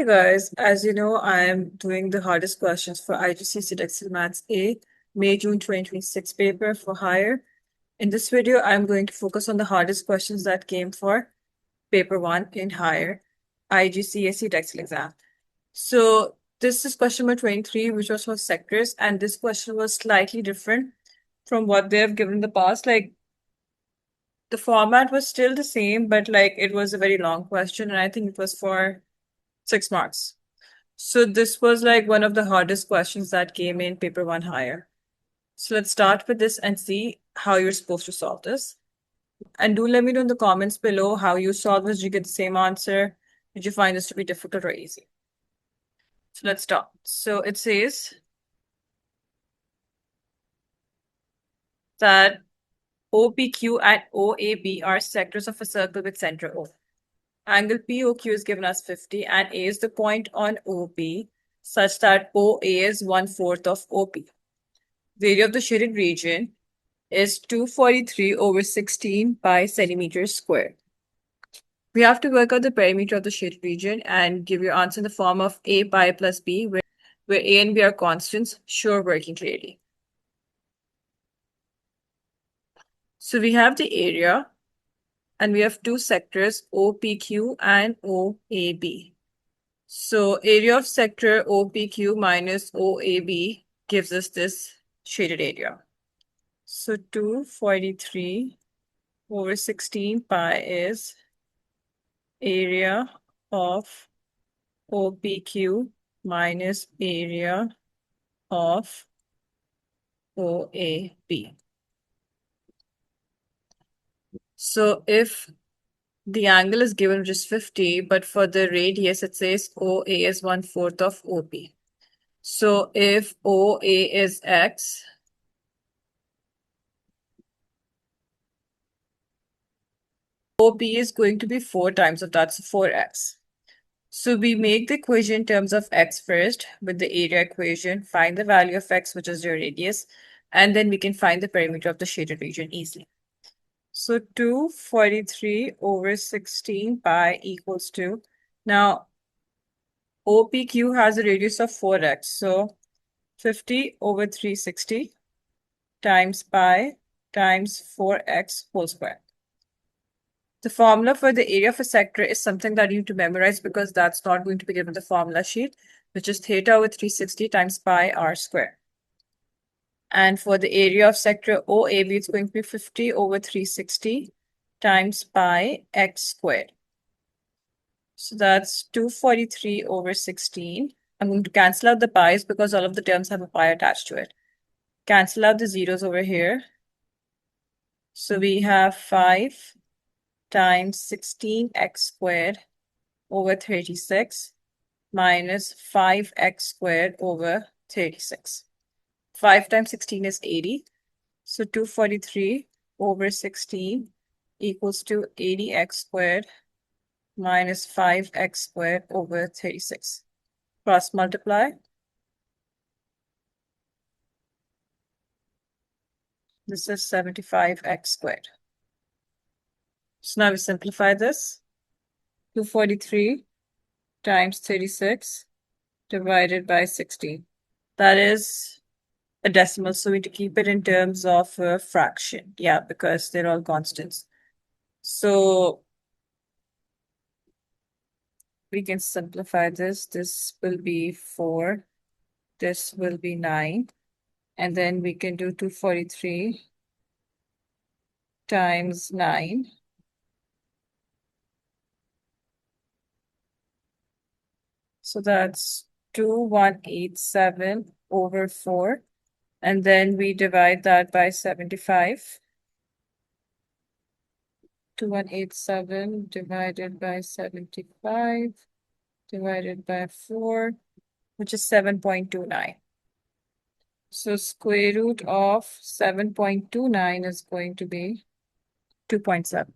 Hi guys, as you know, I am doing the hardest questions for IGCSE Edexcel Maths A, May-June 2026 paper for higher. In this video, I'm going to focus on the hardest questions that came for paper 1 in higher IGCSE Edexcel exam. So this is question number 23, which was for sectors, and this question was slightly different from what they have given in the past. Like the format was still the same, but like it was a very long question, and I think it was for 6 marks. So this was like one of the hardest questions that came in paper 1 higher. So let's start with this and see how you're supposed to solve this. And do let me know in the comments below how you solved this. Did you get the same answer? Did you find this to be difficult or easy? So let's start. So it says that OPQ and OAB are sectors of a circle with center O. Angle POQ is given as 50 and A is the point on OP such that OA is 1/4 of OP. The area of the shaded region is 243 over 16 by centimeters squared. We have to work out the perimeter of the shaded region and give your answer in the form of A pi plus B, where A and B are constants. Sure, working clearly. So we have the area and we have two sectors, OPQ and OAB. So area of sector OPQ minus OAB gives us this shaded area. So 243 over 16 pi is area of OPQ minus area of OAB. So if the angle is given which is 50, but for the radius it says OA is 1/4 of OP. So if OA is X, OP is going to be 4 times of that, so 4x. So we make the equation in terms of x first with the area equation, find the value of x, which is your radius, and then we can find the perimeter of the shaded region easily. So 243 over 16 pi equals to, now OPQ has a radius of 4x, so 50 over 360 times pi times 4x whole square. The formula for the area of a sector is something that you need to memorize because that's not going to be given the formula sheet, which is theta over 360 times pi r square. And for the area of sector OAB, it's going to be 50 over 360 times pi x squared. So that's 243 over 16. I'm going to cancel out the pi's because all of the terms have a pi attached to it. Cancel out the zeros over here. So we have 5 times 16x squared over 36 minus 5x squared over 36. 5 times 16 is 80. So 243 over 16 equals to 80x squared minus 5x squared over 36. Cross multiply. This is 75x squared. So now we simplify this. 243 times 36 divided by 16. That is a decimal, so we need to keep it in terms of a fraction. Yeah, because they're all constants. So we can simplify this. This will be 4. This will be 9. And then we can do 243 times 9. So that's 2187 over 4. And then we divide that by 75. 2187 divided by 75 divided by 4, which is 7.29. So square root of 7.29 is going to be 2.7.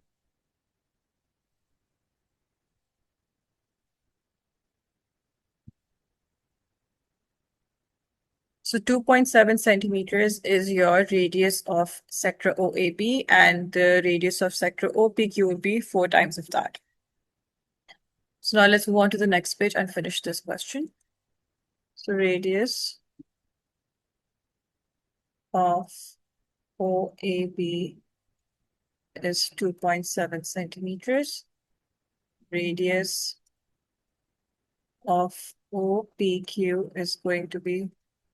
So 2.7 centimeters is your radius of sector OAB, and the radius of sector OPQ would be 4 times of that. So now let's move on to the next page and finish this question. So radius of OAB is 2.7 centimeters. Radius of OPQ is going to be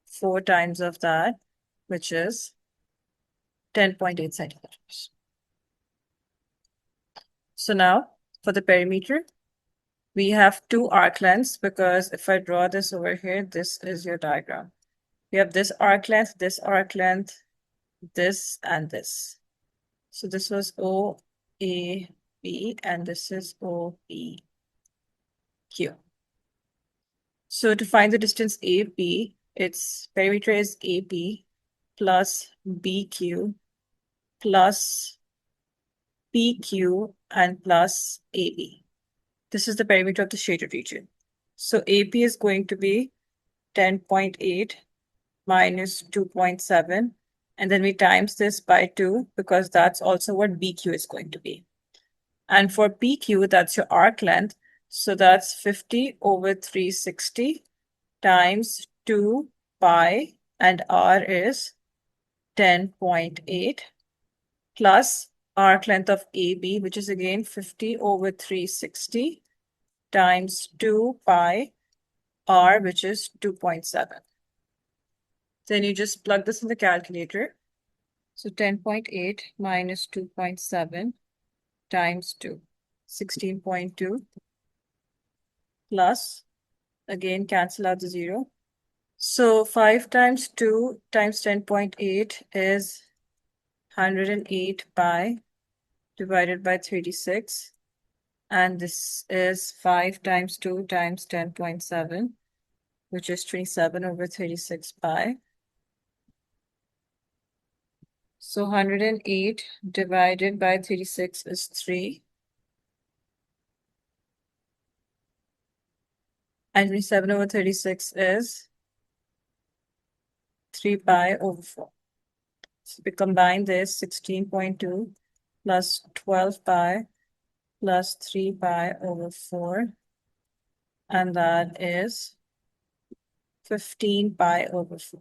4 times of that, which is 10.8 centimeters. So now for the perimeter, we have two arc lengths because if I draw this over here, this is your diagram. We have this arc length, this and this. So this was OAB and this is OPQ. So to find the distance AB, its perimeter is AB plus BQ plus PQ and plus AB. This is the perimeter of the shaded region. So AP is going to be 10.8 minus 2.7. And then we times this by 2 because that's also what BQ is going to be. And for PQ, that's your arc length. So that's 50 over 360 times 2 pi, and R is 10.8 plus arc length of AB, which is again 50 over 360 times 2 pi, R, which is 2.7. Then you just plug this in the calculator. So 10.8 minus 2.7 times 2, 16.2 plus, again, cancel out the 0. So 5 times 2 times 10.8 is 108 pi divided by 36. And this is 5 times 2 times 10.7, which is 27 over 36 pi. So 108 divided by 36 is 3. And 27 over 36 is 3 pi over 4. So we combine this 16.2 plus 12 pi plus 3 pi over 4. And that is 15 pi over 4.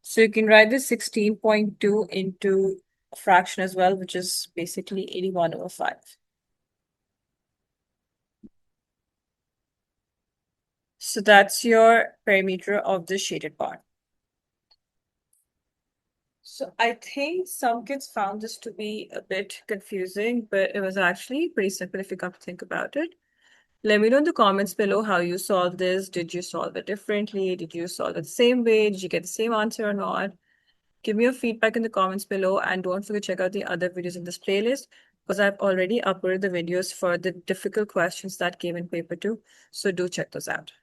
So you can write this 16.2 into a fraction as well, which is basically 81 over 5. So that's your perimeter of the shaded part. So I think some kids found this to be a bit confusing, but it was actually pretty simple if you come to think about it. Let me know in the comments below how you solved this. Did you solve it differently? Did you solve it the same way? Did you get the same answer or not? Give me your feedback in the comments below, and don't forget to check out the other videos in this playlist because I've already uploaded the videos for the difficult questions that came in paper 2. So do check those out.